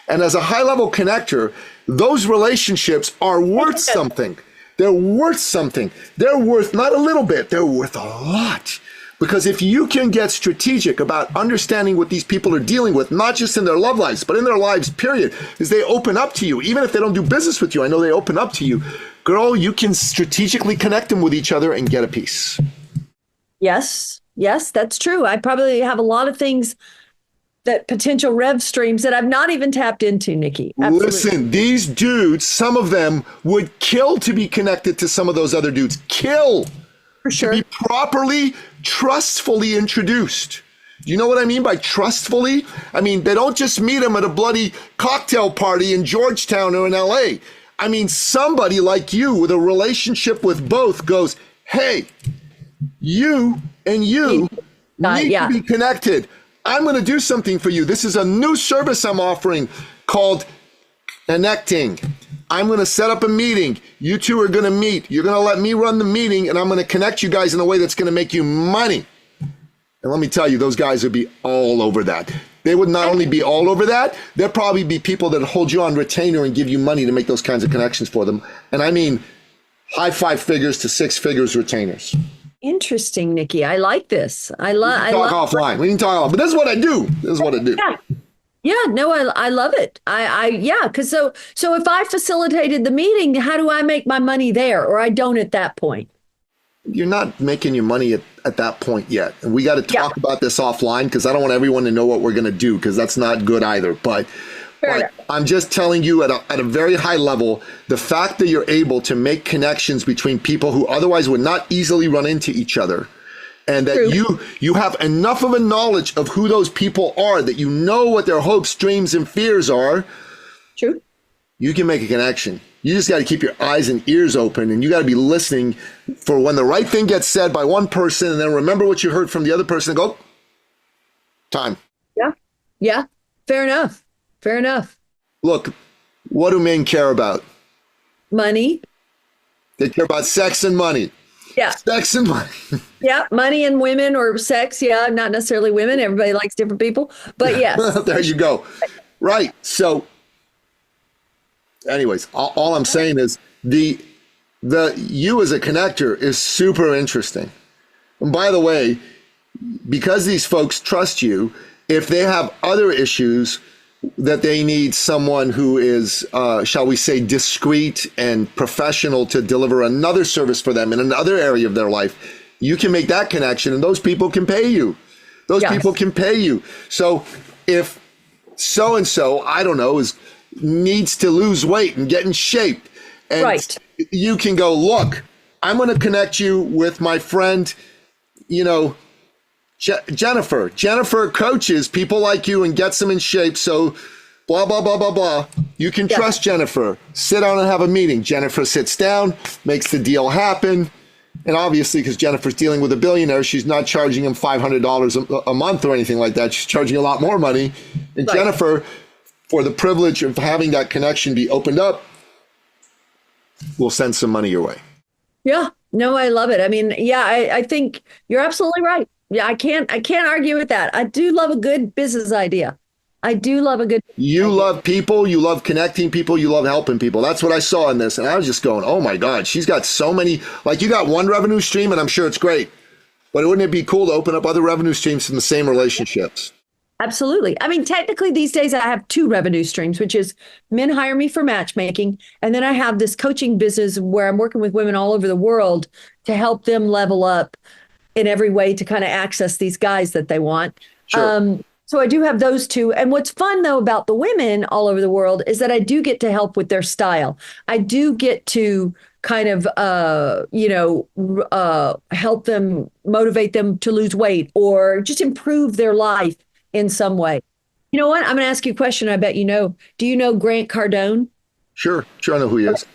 Speaker 3: And as a high-level connector, those relationships are worth something. They're worth something. They're worth not a little bit, they're worth a lot. Because if you can get strategic about understanding what these people are dealing with, not just in their love lives, but in their lives, period, is they open up to you. Even if they don't do business with you, I know they open up to you. Girl, you can strategically connect them with each other and get a piece.
Speaker 1: Yes, that's true. I probably have a lot of things, that potential rev streams that I've not even tapped into, Nikki. Absolutely.
Speaker 3: Listen, these dudes, some of them would kill to be connected to some of those other dudes. Kill.
Speaker 1: For sure.
Speaker 3: To be properly, trustfully introduced. Do you know what I mean by trustfully? I mean, they don't just meet them at a bloody cocktail party in Georgetown or in LA. I mean, somebody like you with a relationship with both goes, hey, you and you need to be connected. I'm going to do something for you. This is a new service I'm offering called connecting. I'm going to set up a meeting. You two are going to meet. You're going to let me run the meeting, and I'm going to connect you guys in a way that's going to make you money. And let me tell you, those guys would be all over that. They would not only be all over that, there'd probably be people that hold you on retainer and give you money to make those kinds of connections for them. And I mean high 5 figures to 6 figures retainers.
Speaker 1: Interesting, Nikki. I like this.
Speaker 3: Talk offline. We can talk offline. But this is what I do. This is what I do.
Speaker 1: Yeah. Yeah, no, I love it. Yeah, because so if I facilitated the meeting, how do I make my money there? Or I don't at that point?
Speaker 3: You're not making your money at that point yet. And we got to talk about this offline because I don't want everyone to know what we're going to do because that's not good either. But I'm just telling you at a very high level, the fact that you're able to make connections between people who otherwise would not easily run into each other, and that you have enough of a knowledge of who those people are, that you know what their hopes, dreams, and fears are.
Speaker 1: True.
Speaker 3: You can make a connection. You just got to keep your eyes and ears open, and you got to be listening for when the right thing gets said by one person, and then remember what you heard from the other person and go, time.
Speaker 1: Yeah. Yeah. Fair enough. Fair enough.
Speaker 3: Look, what do men care about?
Speaker 1: Money.
Speaker 3: They care about sex and money.
Speaker 1: Yeah.
Speaker 3: Sex and money.
Speaker 1: Yeah. Money and women or sex. Yeah. Not necessarily women. Everybody likes different people. But yes.
Speaker 3: There you go. Right. So anyways, all I'm saying is the you as a connector is super interesting. And by the way, because these folks trust you, if they have other issues that they need someone who is, shall we say, discreet and professional to deliver another service for them in another area of their life, you can make that connection and those people can pay you. Those people can pay you. So if so-and-so, I don't know, needs to lose weight and get in shape, and you can go, look, I'm going to connect you with my friend, Jennifer. Jennifer coaches people like you and gets them in shape. So blah, blah, blah, blah, blah. You can trust Jennifer. Sit down and have a meeting. Jennifer sits down, makes the deal happen. And obviously, because Jennifer's dealing with a billionaire, she's not charging him $500 a month or anything like that. She's charging a lot more money. And Jennifer, for the privilege of having that connection be opened up, will send some money your way. Yeah.
Speaker 1: No, I love it. I mean, I think you're absolutely right. Yeah, I can't argue with that. I do love a good business idea. I do love a good.
Speaker 3: You love people. You love connecting people. You love helping people. That's what I saw in this. And I was just going, oh my God, she's got so many, like you got one revenue stream and I'm sure it's great, but wouldn't it be cool to open up other revenue streams from the same relationships?
Speaker 1: Absolutely. I mean, technically these days I have 2 revenue streams, which is men hire me for matchmaking. And then I have this coaching business where I'm working with women all over the world to help them level up in every way to kind of access these guys that they want. Sure. So I do have those 2. And what's fun, though, about the women all over the world is that I do get to help with their style. I do get to kind of, help them, motivate them to lose weight or just improve their life in some way. You know what? I'm going to ask you a question. I bet you know. Do you know Grant Cardone?
Speaker 3: Sure. I know who he is.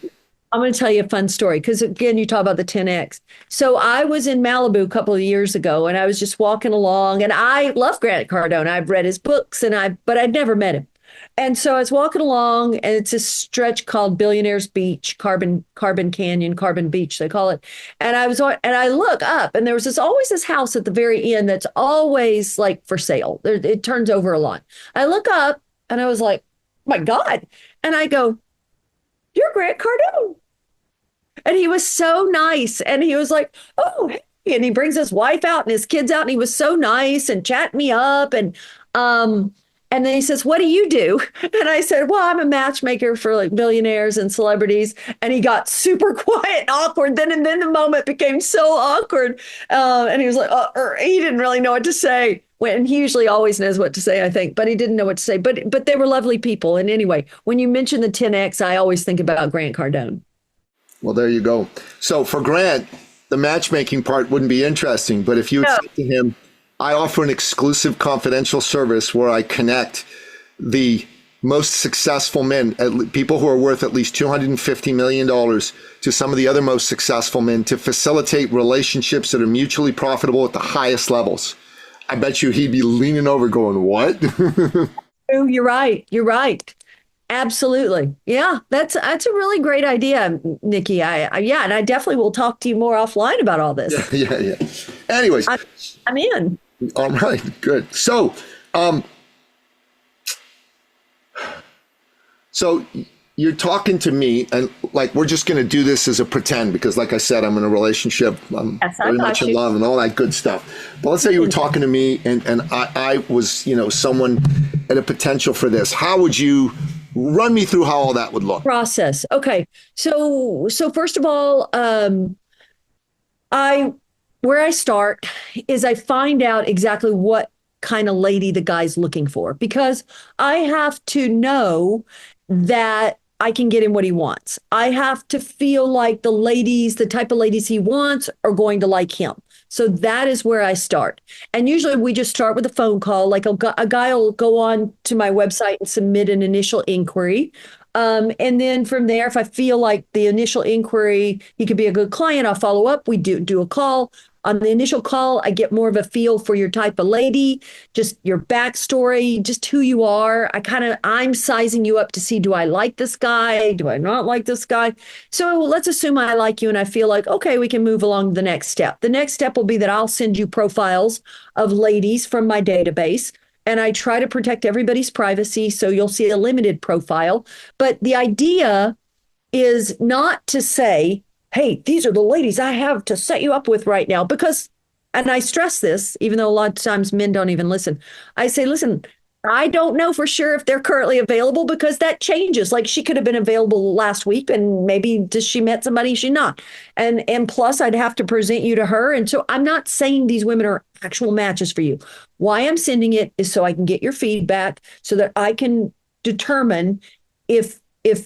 Speaker 1: I'm going to tell you a fun story because, again, you talk about the 10X. So I was in Malibu a couple of years ago and I was just walking along, and I love Grant Cardone. I've read his books, but I'd never met him. And so I was walking along, and it's a stretch called Billionaire's Beach, Carbon Canyon, Carbon Beach, they call it. And I look up, and there was always this house at the very end that's always like for sale. It turns over a lot. I look up, and I was like, oh my God. And I go, you're Grant Cardone. And he was so nice. And he was like, oh, hey. And he brings his wife out and his kids out. And he was so nice and chatting me up. And then he says, what do you do? And I said, well, I'm a matchmaker for like billionaires and celebrities. And he got super quiet and awkward. Then the moment became so awkward. And he was like, he didn't really know what to say. And he usually always knows what to say, I think, but he didn't know what to say. But they were lovely people. And anyway, when you mention the 10X, I always think about Grant Cardone.
Speaker 3: Well, there you go. So for Grant, the matchmaking part wouldn't be interesting. But if you would say to him, I offer an exclusive confidential service where I connect the most successful men, people who are worth at least $250 million, to some of the other most successful men to facilitate relationships that are mutually profitable at the highest levels. I bet you he'd be leaning over going, what?
Speaker 1: Oh, you're right. You're right. Absolutely. Yeah, that's a really great idea, Nikki. Yeah, and I definitely will talk to you more offline about all this.
Speaker 3: Yeah. Anyways,
Speaker 1: I'm in.
Speaker 3: all right, good. So you're talking to me, and like we're just going to do this as a pretend because, like I said, I'm in a relationship. I'm
Speaker 1: Yes,
Speaker 3: very much in love and all that good stuff. But let's say you were talking to me, and I was, someone at a potential for this. How would you run me through how all that would look?
Speaker 1: Process. Okay. So first of all, where I start is I find out exactly what kind of lady the guy's looking for because I have to know that I can get him what he wants. I have to feel like the type of ladies he wants are going to like him. So that is where I start. And usually we just start with a phone call. Like a guy will go on to my website and submit an initial inquiry. And then from there, if I feel like the initial inquiry, he could be a good client, I'll follow up. We do a call. On the initial call, I get more of a feel for your type of lady, just your backstory, just who you are. I'm sizing you up to see, do I like this guy? Do I not like this guy? So let's assume I like you and I feel like, okay, we can move along to the next step. The next step will be that I'll send you profiles of ladies from my database. And I try to protect everybody's privacy. So you'll see a limited profile. But the idea is not to say, hey, these are the ladies I have to set you up with right now. Because, and I stress this, even though a lot of times men don't even listen. I say, listen, I don't know for sure if they're currently available because that changes. Like she could have been available last week and maybe she met somebody she's not. And plus I'd have to present you to her. And so I'm not saying these women are actual matches for you. Why I'm sending it is so I can get your feedback so that I can determine if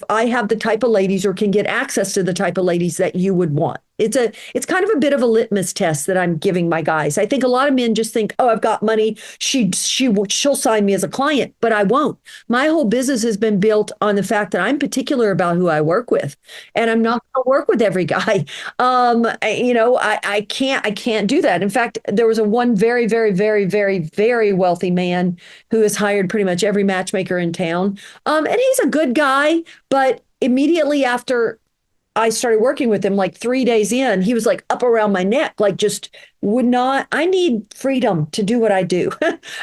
Speaker 1: I have the type of ladies or can get access to the type of ladies that you would want. It's kind of a bit of a litmus test that I'm giving my guys. I think a lot of men just think, oh, I've got money. She'll sign me as a client, but I won't. My whole business has been built on the fact that I'm particular about who I work with, and I'm not going to work with every guy. I can't do that. In fact, there was one very, very, very, very, very wealthy man who has hired pretty much every matchmaker in town, and he's a good guy, but immediately after I started working with him, like 3 days in, he was like up around my neck, like just would not. I need freedom to do what I do.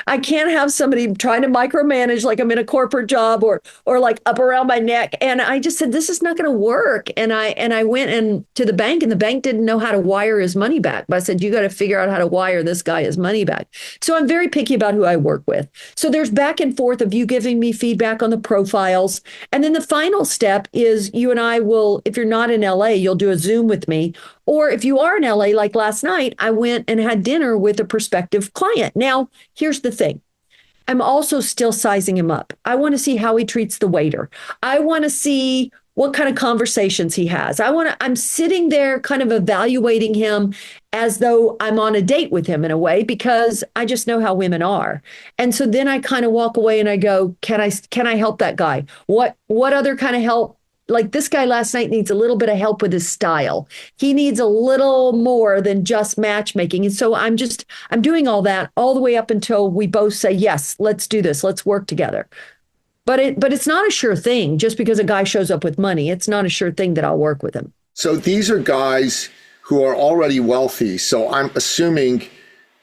Speaker 1: I can't have somebody trying to micromanage like I'm in a corporate job or like up around my neck. And I just said, this is not going to work. And I went to the bank, and the bank didn't know how to wire his money back. But I said, you got to figure out how to wire this guy his money back. So I'm very picky about who I work with. So there's back and forth of you giving me feedback on the profiles. And then the final step is you and I will, if you're not in LA, you'll do a Zoom with me. Or if you are in LA, like last night, I went and had dinner with a prospective client. Now, here's the thing. I'm also still sizing him up. I want to see how he treats the waiter. I want to see what kind of conversations he has. I'm sitting there kind of evaluating him as though I'm on a date with him in a way, because I just know how women are. And so then I kind of walk away and I go, can I help that guy? What other kind of help? Like this guy last night needs a little bit of help with his style. He needs a little more than just matchmaking. And so I'm doing all that all the way up until we both say, yes, let's do this. Let's work together. But it's not a sure thing. Just because a guy shows up with money, it's not a sure thing that I'll work with him.
Speaker 3: So these are guys who are already wealthy. So I'm assuming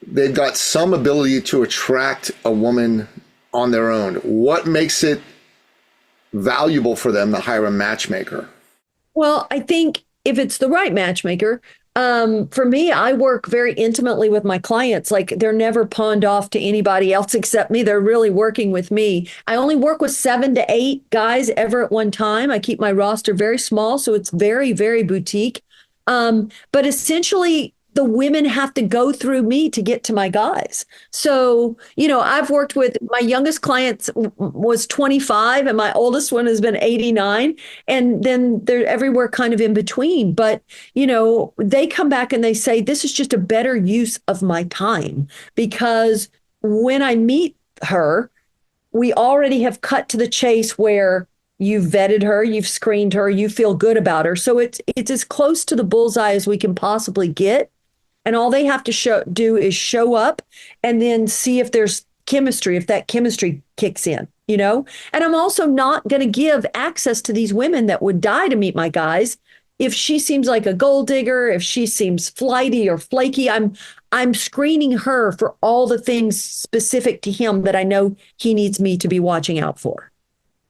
Speaker 3: they've got some ability to attract a woman on their own. What makes it valuable for them to hire a matchmaker?
Speaker 1: Well, I think if it's the right matchmaker, for me, I work very intimately with my clients. Like they're never pawned off to anybody else except me. They're really working with me. I only work with 7 to 8 guys ever at one time. I keep my roster very small, so it's very, very boutique. But essentially, the women have to go through me to get to my guys. So, I've worked with my youngest client was 25 and my oldest one has been 89. And then they're everywhere kind of in between. But, they come back and they say, this is just a better use of my time, because when I meet her, we already have cut to the chase where you've vetted her, you've screened her, you feel good about her. So it's as close to the bullseye as we can possibly get. And all they have to do is show up and then see if there's chemistry, if that chemistry kicks in, you know? And I'm also not going to give access to these women that would die to meet my guys. If she seems like a gold digger, if she seems flighty or flaky, I'm screening her for all the things specific to him that I know he needs me to be watching out for.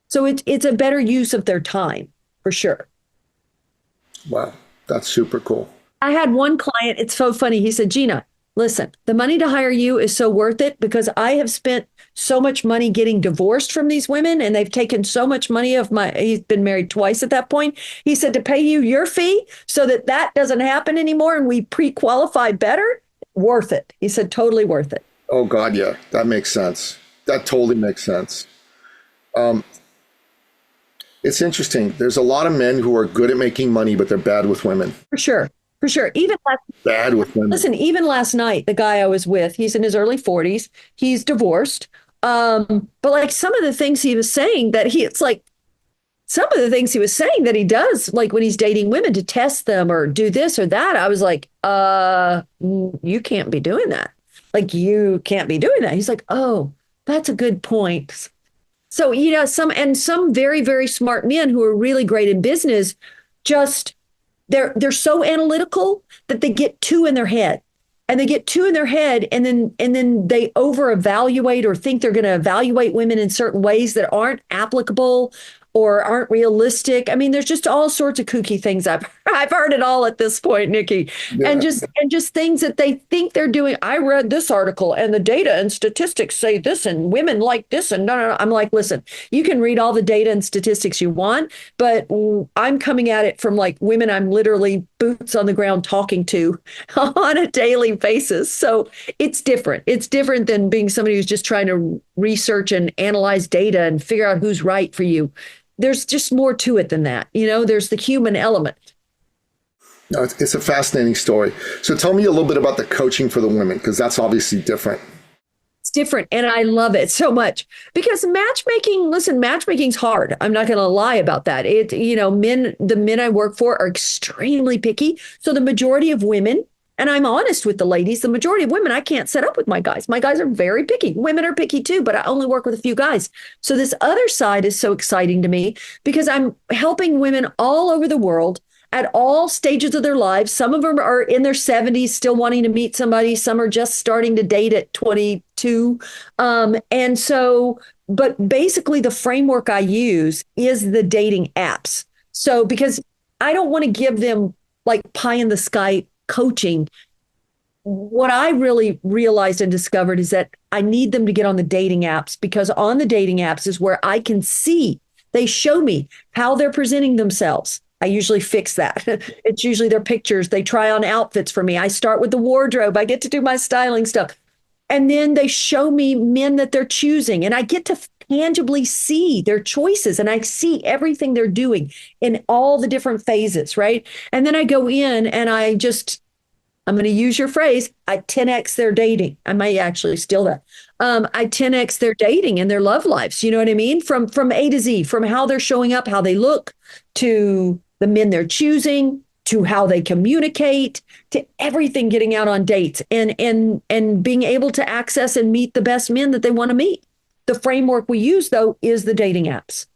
Speaker 1: So it's a better use of their time, for sure.
Speaker 3: Wow, that's super cool.
Speaker 1: I had one client, it's so funny. He said, Gina, listen, the money to hire you is so worth it because I have spent so much money getting divorced from these women, and they've taken so much money of he's been married twice at that point. He said, to pay you your fee so that doesn't happen anymore and we pre-qualify better, worth it. He said, totally worth it.
Speaker 3: Oh God, yeah, that makes sense. That totally makes sense. It's interesting. There's a lot of men who are good at making money, but they're bad with women.
Speaker 1: For sure.
Speaker 3: Bad with women.
Speaker 1: Listen, even last night, the guy I was with, he's in his early 40s. He's divorced. But like some of the things he was saying that he does, like when he's dating women to test them or do this or that, I was like, you can't be doing that. Like, you can't be doing that. He's like, oh, that's a good point. So, you know, some very, very smart men who are really great in business, just they're so analytical that they get two in their head. And they get two in their head, and then they over evaluate or think they're going to evaluate women in certain ways that aren't applicable or aren't realistic. I mean, there's just all sorts of kooky things. I've heard it all at this point, Nikki. Yeah. And just things that they think they're doing. I read this article and the data and statistics say this and women like this. And no. I'm like, listen, you can read all the data and statistics you want, but I'm coming at it from like women I'm literally boots on the ground talking to on a daily basis. So it's different. It's different than being somebody who's just trying to research and analyze data and figure out who's right for you. There's just more to it than that. You know, there's the human element.
Speaker 3: No, it's a fascinating story. So tell me a little bit about the coaching for the women, because that's obviously different.
Speaker 1: It's different. And I love it so much because matchmaking's hard. I'm not going to lie about that. The men I work for are extremely picky. So the majority of women, and I'm honest with the ladies, the majority of women, I can't set up with my guys. My guys are very picky. Women are picky too, but I only work with a few guys. So this other side is so exciting to me because I'm helping women all over the world at all stages of their lives. Some of them are in their 70s, still wanting to meet somebody. Some are just starting to date at 22. But basically the framework I use is the dating apps. So because I don't want to give them like pie in the sky coaching. What I really realized and discovered is that I need them to get on the dating apps, because on the dating apps is where I can see, they show me how they're presenting themselves. I usually fix that. It's usually their pictures. They try on outfits for me. I start with the wardrobe. I get to do my styling stuff. And then they show me men that they're choosing, and I get to tangibly see their choices, and I see everything they're doing in all the different phases, right? And then I go in and I'm going to use your phrase, I 10X their dating. I might actually steal that. I 10X their dating and their love lives. You know what I mean? From A to Z, from how they're showing up, how they look, to the men they're choosing, to how they communicate, to everything, getting out on dates and being able to access and meet the best men that they want to meet. The framework we use, though, is the dating apps.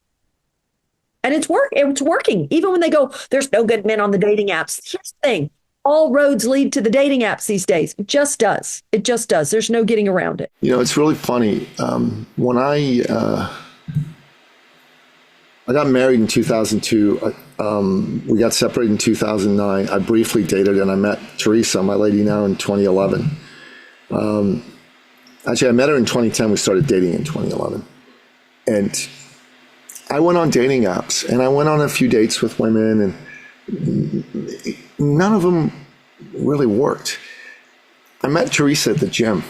Speaker 1: And it's working. Even when they go, there's no good men on the dating apps. Here's the thing. All roads lead to the dating apps these days. It just does. It just does. There's no getting around it.
Speaker 3: You know, it's really funny. When I got married in 2002, we got separated in 2009. I briefly dated and I met Teresa, my lady now, in 2011. Actually, I met her in 2010. We started dating in 2011. And I went on dating apps and I went on a few dates with women, and none of them really worked. I met Teresa at the gym,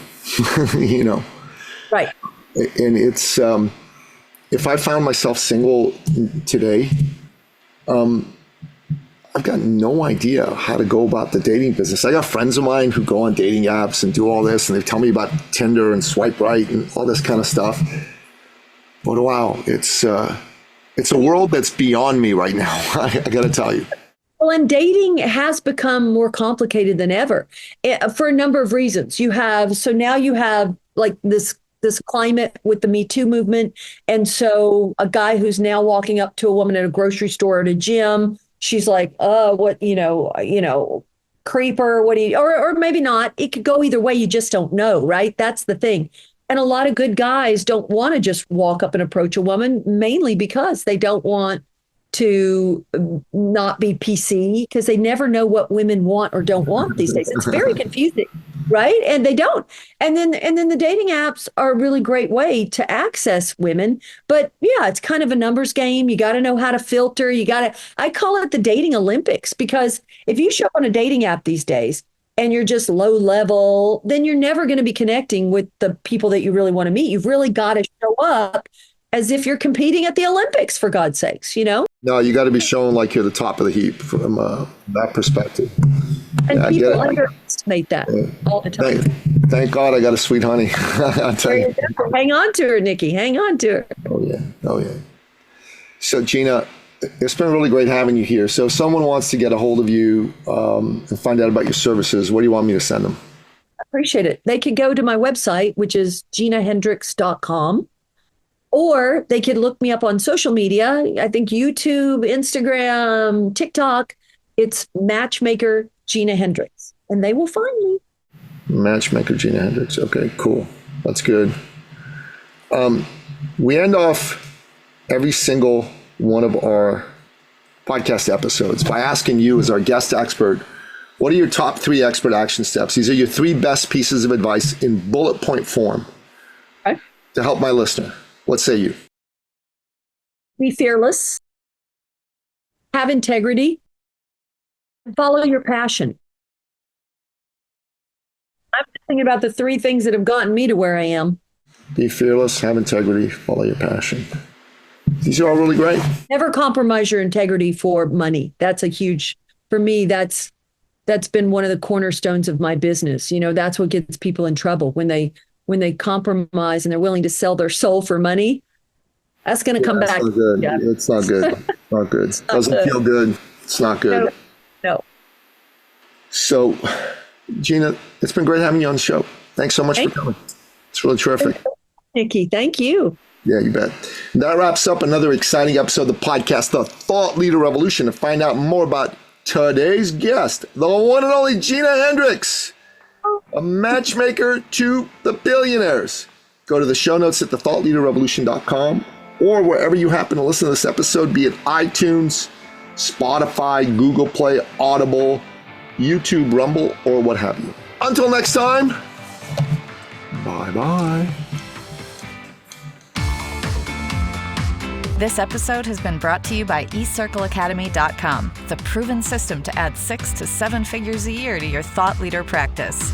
Speaker 3: you know.
Speaker 1: Right.
Speaker 3: And it's, if I found myself single today, I've got no idea how to go about the dating business. I got friends of mine who go on dating apps and do all this, and they tell me about Tinder and swipe right and all this kind of stuff. But wow, it's a world that's beyond me right now. I got to tell you.
Speaker 1: Well, and dating has become more complicated than ever for a number of reasons. Now you have like this climate with the Me Too movement. And so a guy who's now walking up to a woman at a grocery store or at a gym, she's like, what, creeper, what do you, or maybe not. It could go either way. You just don't know, right? That's the thing. And a lot of good guys don't want to just walk up and approach a woman, mainly because they don't want to not be PC, because they never know what women want or don't want these days. It's very confusing, right? And they don't. And then the dating apps are a really great way to access women. But yeah, it's kind of a numbers game. You got to know how to filter. I call it the dating Olympics, because if you show up on a dating app these days and you're just low level, then you're never going to be connecting with the people that you really want to meet. You've really got to show up as if you're competing at the Olympics, for God's sakes, No,
Speaker 3: you got to be shown like you're the top of the heap from that perspective.
Speaker 1: And people underestimate that all the time.
Speaker 3: Thank God I got a sweet honey. I'll tell you.
Speaker 1: Hang on to her, Nikki. Hang on to her.
Speaker 3: Oh, yeah. So, Gina, it's been really great having you here. So if someone wants to get a hold of you and find out about your services, what do you want me to send them?
Speaker 1: I appreciate it. They could go to my website, which is ginahendrix.com. Or they could look me up on social media. I think YouTube, Instagram, TikTok. It's matchmaker Gina Hendrix, and they will find me.
Speaker 3: Matchmaker Gina Hendrix. Okay, cool. That's good. We end off every single one of our podcast episodes by asking you, as our guest expert, what are your top 3 expert action steps? These are your 3 best pieces of advice in bullet point form to help my listener. What say you?
Speaker 1: Be fearless, have integrity, and follow your passion. I'm thinking about the 3 things that have gotten me to where I am.
Speaker 3: Be fearless, have integrity, follow your passion. These are all really great.
Speaker 1: Never compromise your integrity for money. That's a huge, for me, that's been one of the cornerstones of my business. That's what gets people in trouble when they compromise and they're willing to sell their soul for money. That's going to come back.
Speaker 3: Not good. Yeah. It's not good. Not good. Doesn't feel good. It's not good.
Speaker 1: No.
Speaker 3: So, Gina, it's been great having you on the show. Thanks so much for coming. It's really terrific.
Speaker 1: Nikki, thank you.
Speaker 3: Yeah, you bet. That wraps up another exciting episode of the podcast, The Thought Leader Revolution. To find out more about today's guest, the one and only Gina Hendrix, a matchmaker to the billionaires. Go to the show notes at thethoughtleaderrevolution.com or wherever you happen to listen to this episode, be it iTunes, Spotify, Google Play, Audible, YouTube, Rumble, or what have you. Until next time, bye-bye.
Speaker 2: This episode has been brought to you by eCircleAcademy.com, the proven system to add 6 to 7 figures a year to your thought leader practice.